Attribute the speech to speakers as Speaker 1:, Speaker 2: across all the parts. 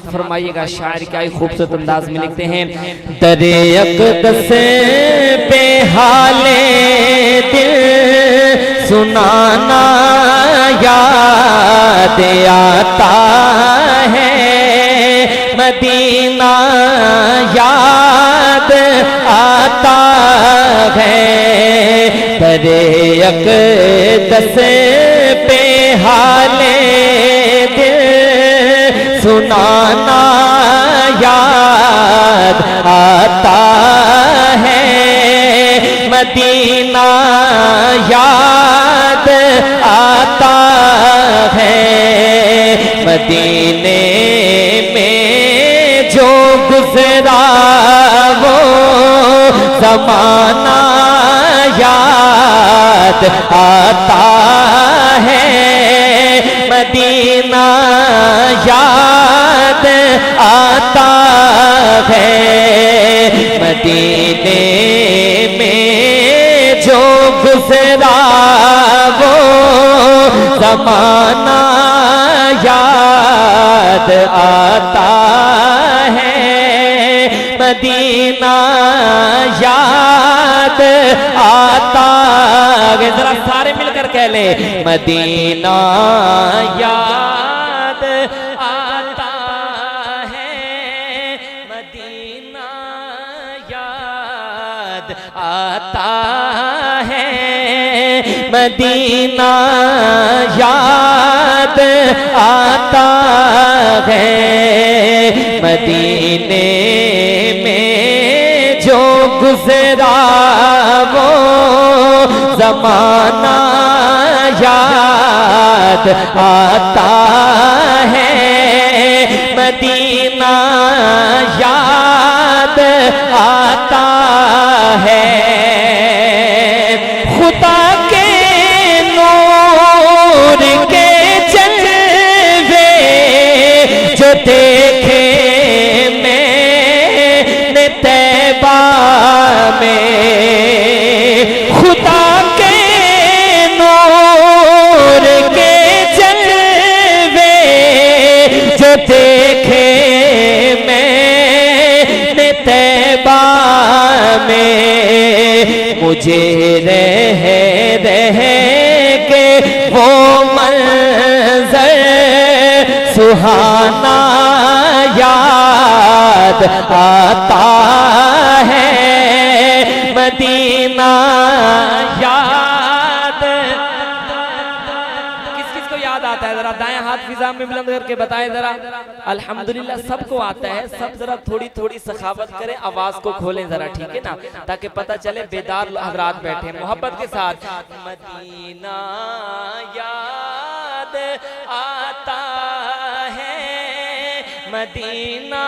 Speaker 1: फरमाइएगा। शायर क्या ही खूबसूरत अंदाज में लिखते हैं, दरे अक़दस पे हाले दिल सुनाना याद आता है, मदीना याद आता है। दरे अक़दस पे हाले दिल सुनाना याद आता है, मदीना याद आता है। मदीने में जो गुजरा वो ज़माना याद आता है, मदीना याद आता है। मदीने में जो गुजरा वो ज़माना याद आता है, मदीना याद आता है। जरा सारे मिलकर कह ले, मदीना याद आता है, मदीना याद आता है, मदीना याद आता है। मदीने में जो गुजरा वो ज़माना याद आता है, मदीना याद आता है। खुदा के नूर के जलवे जो देखे मैंने तैबा में, खुदा के नूर के जलवे जो देखे मैंने तैबा में, मुझे रह के वो मंज़र सुहाना याद आता है, मदीना याद। किस किस को याद आता है? जरा दाएं हाथ फिजा में बुलंद करके बताएं जरा। अल्हम्दुलिल्लाह सबको आता है। सब जरा थोड़ी थोड़ी सखावत करें, आवाज को खोलें जरा, ठीक है ना, ताकि पता चले बेदार हजरात बैठे मोहब्बत के साथ। मदीना याद आता है, मदीना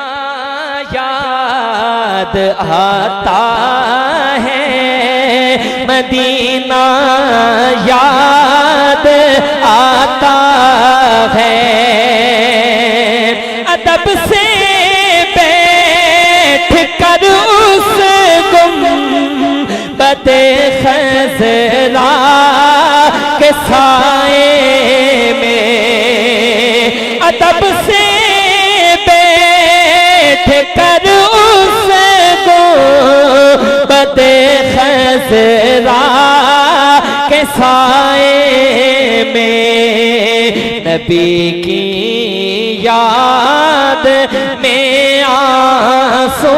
Speaker 1: याद आता है, मदीना याद आता है। अदब से बैठ कर उस गुंबद-ए खज़रा के साए में, अदब से बैठ कर उस गुंबद-ए खज़रा के साए में, नबी की याद में आंसू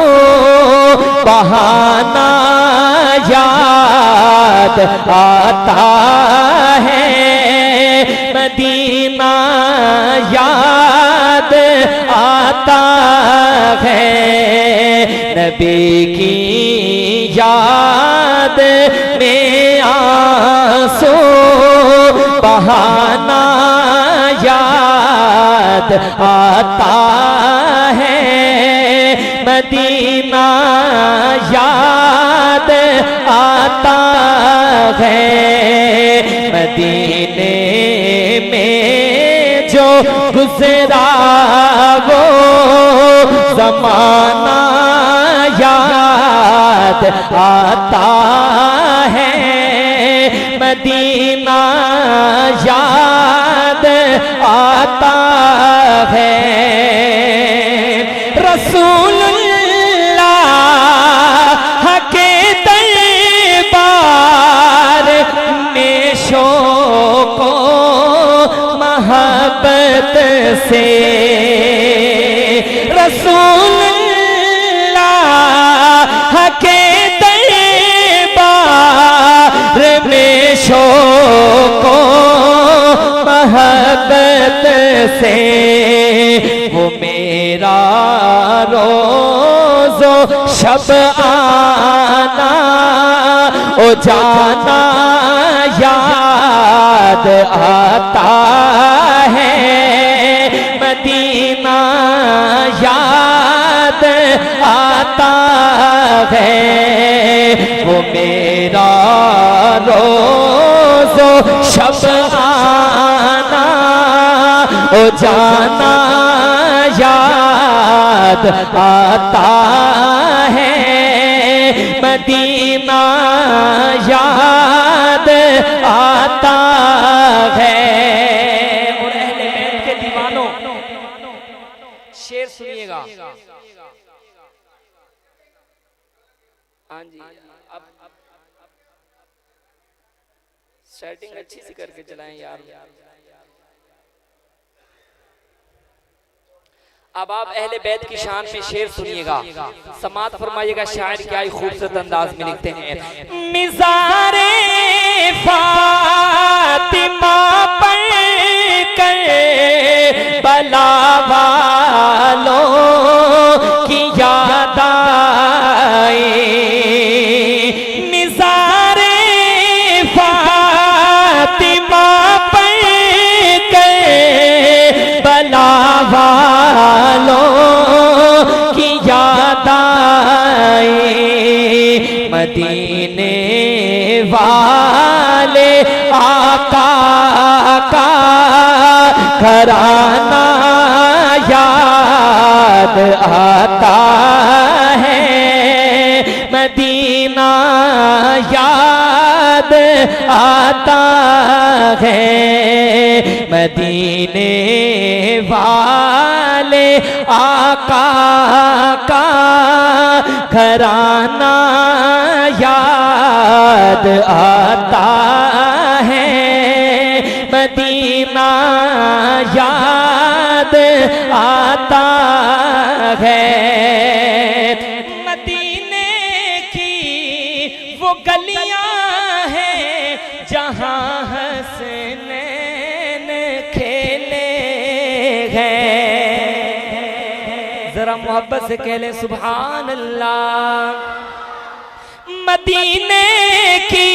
Speaker 1: बहाना याद आता है, मदीना याद आता है। नबी की याद में आंसू बहाना याद आता है, मदीना याद आता है। मदीने में जो गुजरा वो ज़माना याद आता है, मदीना याद आता है। रसूलुल्लाह के दरबार में शौक़ो मोहब्बत से, रसूलुल्लाह के दरबार में शौक़ो मोहब्बत से, वो मेरा रोज़ो शब आना ओ जाना याद आता है, मदीना याद आता है, वो मेरा रोज़ो शब आना ओ जाना याद आता है, मदीना याद आता है। और अहले बैत के दीवानों शेर सुनिएगा। हाँ जी, अब सेटिंग अच्छी सी करके चलाएं यार। अब आप अहले बैत की शान में शेर सुनिएगा, समात फरमाइएगा। शायर क्या ही खूबसूरत अंदाज में लिखते हैं। मिज़ारे फातिमा पर कर बला वालों की याद आए, मिज़ारे फातिमा पर कर बला वालों की याद आए, मदीने वाले आका का घराना याद आता है, मदीना याद आता है, मदीने वाले आका का घराना याद आता है, मदीना याद आता है। मदीने की वो गलियां हैं जहां हसनैन खेले हैं, जरा मोहब्बत से कह ले सुभान अल्लाह। मदीने की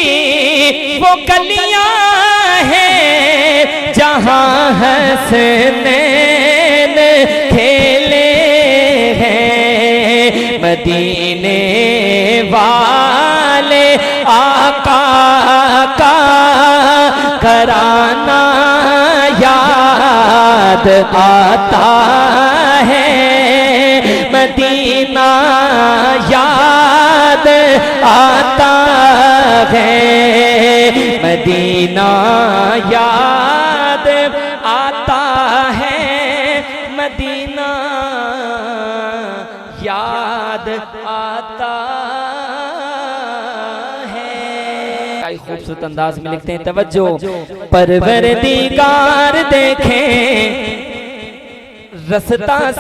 Speaker 1: वो गलियां हैं जहां हसनैन खेले हैं, मदीने वाले आका का घराना याद आता है, मदीना याद आता है, मदीना याद आता है, मदीना याद आता है। खूबसूरत अंदाज में लिखते हैं, तवज्जो। परवरदिगार देखें रसता